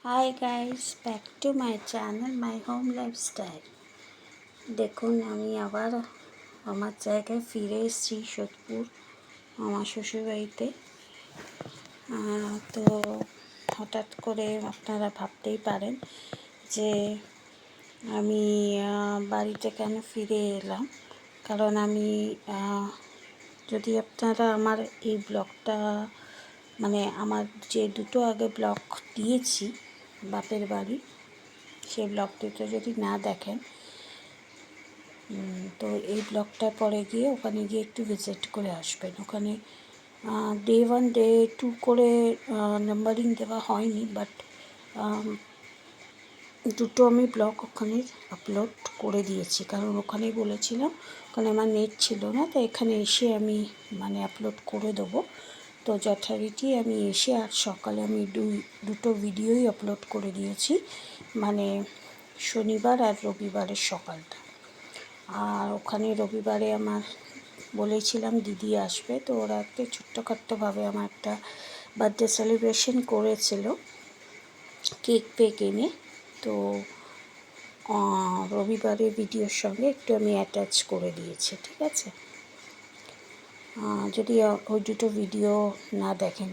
Hi guys, back to my channel, my home lifestyle. দেখুন আমি আবার আমার জায়গায় ফিরে এসেছি সোদপুর আমার শ্বশুরবাড়িতে। তো হঠাৎ করে আপনারা ভাবতেই পারেন যে আমি বাড়িতে কেন ফিরে এলাম, কারণ আমি যদি আপনারা আমার এই ব্লগটা মানে আমার যে দুটো আগে ব্লগ দিয়েছি বাপের বাড়ি, সেই ব্লগটিতে যদি না দেখেন তো এই ব্লগটার পরে গিয়ে ওখানে গিয়ে একটু ভিজিট করে আসবেন। ওখানে ডে 1 ডে 2 করে নাম্বারিং দেওয়া হয়নি, বাট দুটো আমি ব্লগ ওখানে আপলোড করে দিয়েছি, কারণ ওখানেই বলেছিলাম ওখানে আমার নেট ছিল না, তো এখানে এসে আমি মানে আপলোড করে দেবো। তো যথারীতি আমি এসে আজ সকালে আমি দুটো ভিডিওই আপলোড করে দিয়েছি, মানে শনিবার আর রবিবারের সকালটা। আর ওখানে রবিবারে আমার বলেছিলাম দিদি আসবে, তো ওরা একটা ছোট্টখাট্টোভাবে আমার একটা বার্থডে সেলিব্রেশন করেছিল কেক পেক এনে। তো রবিবারে ভিডিওর সঙ্গে একটু আমি অ্যাটাচ করে দিয়েছি, ঠিক আছে। যদি ওই দুটো ভিডিও না দেখেন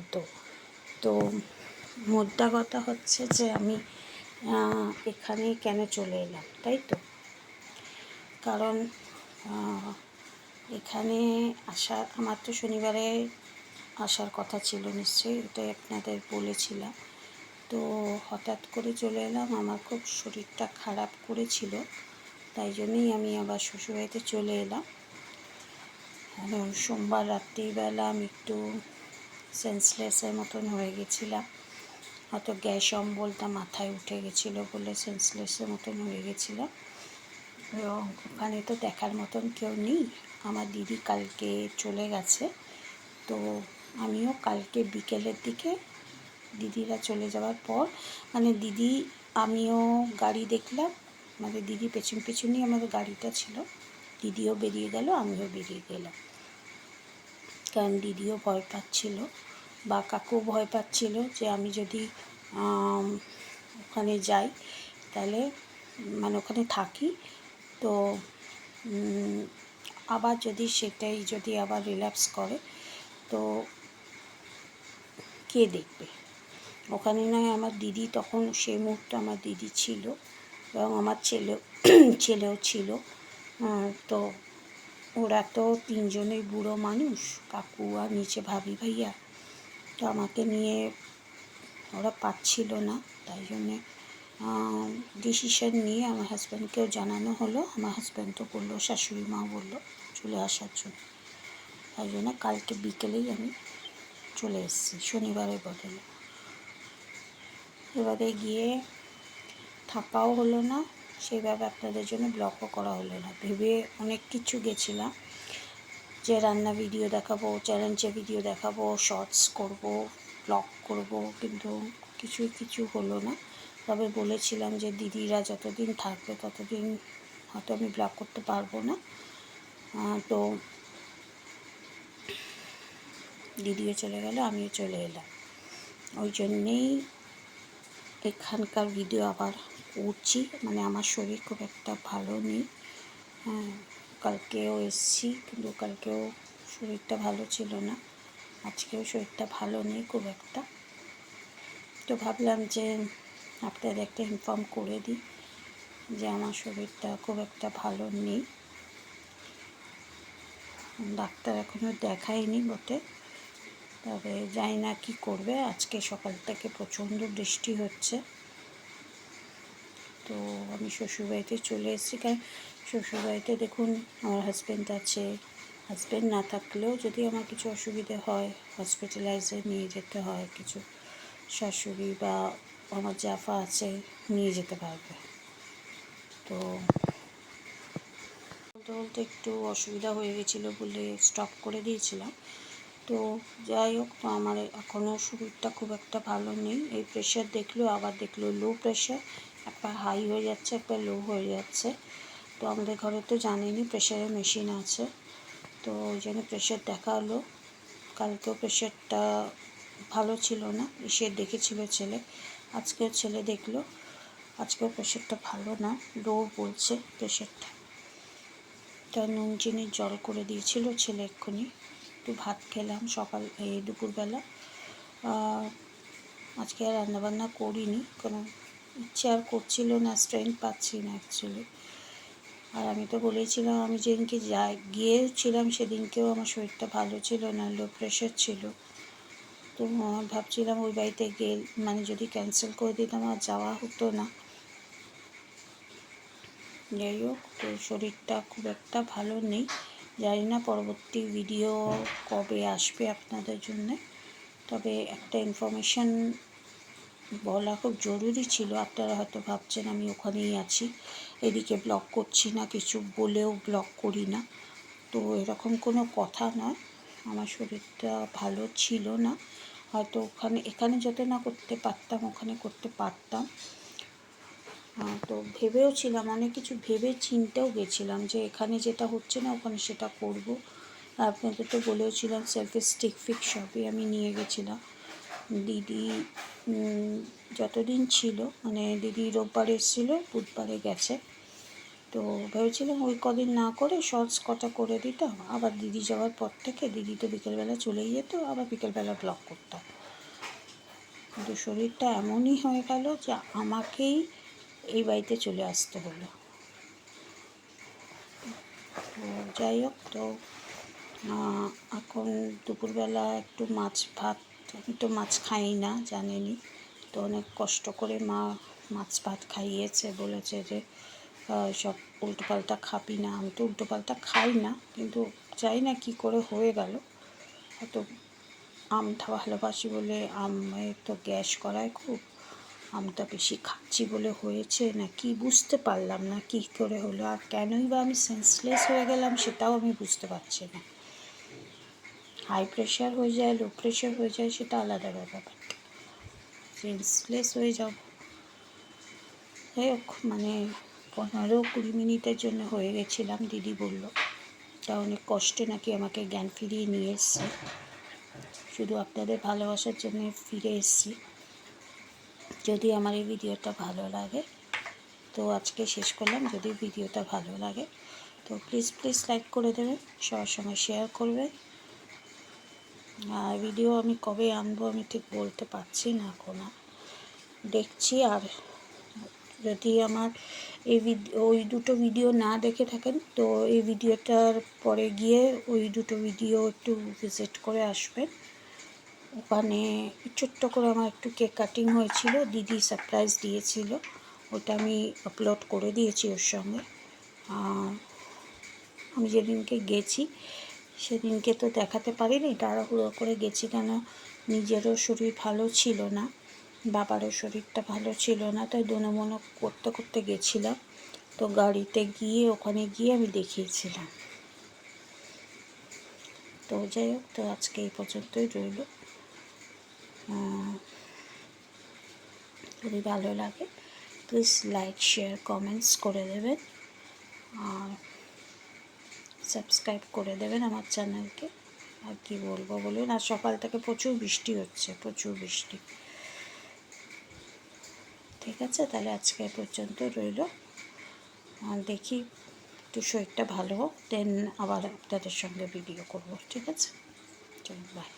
তো মোদ্দা কথা হচ্ছে যে আমি এখানে কেন চলে এলাম, তাই তো। কারণ এখানে আমার তো শনিবারে আসার কথা ছিল, নিশ্চয়ই এটাই আপনাদের বলেছিলাম। তো হঠাৎ করে চলে এলাম, আমার খুব শরীরটা খারাপ করেছিল, তাই জন্যই আমি আবার শ্বশুরবাড়িতে চলে এলাম। সোমবার রাত্রিবেলা আমি একটু সেন্সলেসের মতন হয়ে গেছিলাম, হয়তো গ্যাস অম্বলটা মাথায় উঠে গেছিলো বলে সেন্সলেসের মতন হয়ে গেছিলাম। এবং ওখানে তো দেখার মতন কেউ নেই, আমার দিদি কালকে চলে গেছে। তো আমিও কালকে বিকেলের দিকে দিদিরা চলে যাওয়ার পর মানে আমিও গাড়ি দেখলাম, মানে দিদি পেছন পেছনই আমাদের গাড়িটা ছিল, দিদিও বেরিয়ে গেল, আমিও বেরিয়ে গেলাম। কারণ দিদিও ভয় পাচ্ছিল বা কাকুও ভয় পাচ্ছিল যে আমি যদি ওখানে যাই তাহলে মানে ওখানে থাকি তো আবার যদি আবার রিল্যাপস করে তো কে দেখবে ওখানে। নয় আমার দিদি তখন সেই মুহূর্তে আমার দিদি ছিল এবং আমার ছেলেও ছিল। তো ওরা তো তিনজনেই বুড়ো মানুষ, কাকু আর নিচে ভাবি ভাইয়া, তো আমাকে নিয়ে ওরা পাচ্ছিল না, তাই জন্যে ডিসিশন নিয়ে আমার হাজব্যান্ডকেও জানানো হলো। আমার হাজব্যান্ড তো বললো, শাশুড়ি মা বললো চলে আসার জন্য, তাই জন্য কালকে বিকেলেই আমি চলে এসেছি শনিবারের বদলে। এবারে গিয়ে থাকাও হলো না, সেভাবে আপনাদের জন্য ব্লগও করা হলো না। ভেবে অনেক কিছু গেছিলাম যে রান্না ভিডিও দেখাবো, চ্যালেঞ্জের ভিডিও দেখাবো, শর্টস করব, ব্লগ করব, কিন্তু কিছু হলো না। তবে বলেছিলাম যে দিদিরা যতদিন থাকবে ততদিন হয়তো আমি ব্লগ করতে পারবো না। তো দিদিও চলে গেল, আমিও চলে এলাম, ওই জন্যেই এখানকার ভিডিও আবার করছি। মানে আমার শরীর খুব একটা ভালো নেই, কালকেও এসেছি কিন্তু কালকেও শরীরটা ভালো ছিল না, আজকেও শরীরটা ভালো নেই খুব একটা। তো ভাবলাম যে আপনাদের একটা ইনফর্ম করে দিই যে আমার শরীরটা খুব একটা ভালো নেই। ডাক্তার এখনও দেখাইনি বটে, তবে জানি না কী করবে। আজকে সকাল থেকে প্রচণ্ড বৃষ্টি হচ্ছে, তো আমি শ্বশুরবাড়িতে চলে এসেছি। কারণ শ্বশুরবাড়িতে দেখুন আমার হাজব্যান্ড আছে, হাজব্যান্ড না থাকলেও যদি আমার কিছু অসুবিধে হয়, হসপিটালাইজে নিয়ে যেতে হয়, কিছু শাশুড়ি বা আমার জাফা আছে নিয়ে যেতে পারবে। তো বলতে বলতে একটু অসুবিধা হয়ে গেছিলো বলে স্টপ করে দিয়েছিলাম। তো যাই হোক, তো আমার এখনও শরীরটা খুব একটা ভালো নেই। এই প্রেশার দেখলেও আবার লো প্রেশার, একবার হাই হয়ে যাচ্ছে একবার লো হয়ে যাচ্ছে। তো আমাদের ঘরে তো জানেনই প্রেশারের মেশিন আছে, তো ওই জন্য প্রেশার দেখা হলো। কালকেও প্রেশারটা ভালো ছিল না, এসে দেখেছিল ছেলে, আজকেও ছেলে দেখলো, আজকেও প্রেশারটা ভালো না, লো বলছে প্রেশারটা। তা নুন চিনির জল করে দিয়েছিল ছেলে এক্ষুনি, একটু ভাত খেলাম দুপুরবেলা। আজকে আর রান্নাবান্না করিনি, কোনো ইচ্ছে আর করছিল না, স্ট্রেংথ পাচ্ছি না অ্যাকচুয়ালি। আর আমি তো বলেছিলাম, আমি যেদিনকে গিয়েছিলাম সেদিনকেও আমার শরীরটা ভালো ছিল না, লো প্রেশার ছিল। তো ভাবছিলাম ওই বাড়িতে যদি ক্যান্সেল করে দিতাম আর যাওয়া হতো না। যাই হোক, তো শরীরটা খুব একটা ভালো নেই, জানি না পরবর্তী ভিডিও কবে আসবে আপনাদের জন্যে। তবে একটা ইনফরমেশান বলা খুব জরুরি ছিল। আপনারা হয়তো ভাবছেন আমি ওখানেই আছি, এদিকে ব্লগ করছি না, কিছু বলেও ব্লগ করি না। তো এরকম কোনো কথা নয়, আমার শরীরটা ভালো ছিল না, হয়তো এখানে যত না করতে পারতাম ওখানে করতে পারতাম। তো ভেবেও ছিলাম, অনেক কিছু ভেবে চিন্তেও গেছিলাম যে এখানে যেটা হচ্ছে না ওখানে সেটা করব। আপনাদের তো বলেওছিলাম সেলফি স্টিক ফিক সবই আমি নিয়ে গেছিলাম। দিদি যতদিন ছিল, দিদি রোববার এসেছিলো, বুধবারে গেছে। তো ভেবেছিলাম ওই কদিন না করে শর্টস কটা করে দিতাম, আবার দিদি যাওয়ার পর থেকে দিদি তো বিকেলবেলা চলেই যেত, আবার বিকেলবেলা ব্লগ করতাম। কিন্তু শরীরটা এমনই হয়ে গেল যে আমাকেই এই বাড়িতে চলে আসতে হলো। তো যাই হোক, তো এখন দুপুরবেলা একটু মাছ ভাত, আমি তো মাছ খাই না জানেনই, তো অনেক কষ্ট করে মা মাছ ভাত খাইয়েছে, বলেছে যে সব উল্টোপাল্টা খাবি না। আমি তো উল্টোপাল্টা খাই না, কিন্তু জানি না কী করে হয়ে গেল। হয়তো আমটা ভালোবাসি বলে, আমের তো গ্যাস করায় খুব, আমটা বেশি খাচ্ছি বলে হয়েছে না কি বুঝতে পারলাম না কী করে হলো। আর কেনই বা আমি সেন্সলেস হয়ে গেলাম সেটাও আমি বুঝতে পারছি না। হাই প্রেশার হয়ে যায়, লো প্রেশার হয়ে যায়, সেটা আলাদা ব্যাপার, সেন্সলেস হয়ে যাব। যাই হোক, 15-20 মিনিটের জন্য হয়ে গেছিলাম, দিদি বলল। তা অনেক কষ্টে নাকি আমাকে জ্ঞান ফিরিয়ে নিয়ে এসছে, শুধু আপনাদের ভালোবাসার জন্য ফিরে এসেছি। যদি আমার এই ভিডিওটা ভালো লাগে তো আজকে শেষ করলাম। যদি ভিডিওটা ভালো লাগে তো প্লিজ লাইক করে দেবেন, সবার সঙ্গে শেয়ার করবেন। আর ভিডিও আমি কবে আনবো আমি ঠিক বলতে পারছি না, এখন দেখছি। আর যদি আমার ওই দুটো ভিডিও না দেখে থাকেন তো এই ভিডিওটার পরে গিয়ে ওই দুটো ভিডিও একটু ভিজিট করে আসবেন। ওখানে ছোট্ট করে আমার একটু কেক কাটিং হয়েছিল, দিদি সারপ্রাইজ দিয়েছিল, ওটা আমি আপলোড করে দিয়েছি ওর সঙ্গে। আর আমি যেদিনকে গেছি সেদিনকে তো দেখাতে পারিনি, তাড়াহুড়ো করে গেছি, কেন নিজেরও শরীর ভালো ছিল না, বাবারও শরীরটা ভালো ছিল না, তাই দোনোমনো করতে করতে গেছিলাম। তো গাড়িতে গিয়ে ওখানে গিয়ে আমি দেখিয়েছিলাম। তো যাই হোক, তো আজকে এই পর্যন্তই রইল। যদি ভালো লাগে প্লিজ লাইক শেয়ার কমেন্টস করে দেবেন, আর সাবস্ক্রাইব করে দেবেন আমার চ্যানেলকে। আর কি বলবো বলুন, আর সকাল থেকে প্রচুর বৃষ্টি হচ্ছে, প্রচুর বৃষ্টি। ঠিক আছে, তাহলে আজকে পর্যন্ত রইল। দেখি একটু শরীরটা ভালো হোক, দেন আবার আপনাদের সঙ্গে ভিডিও করব। ঠিক আছে, চলুন, বাই।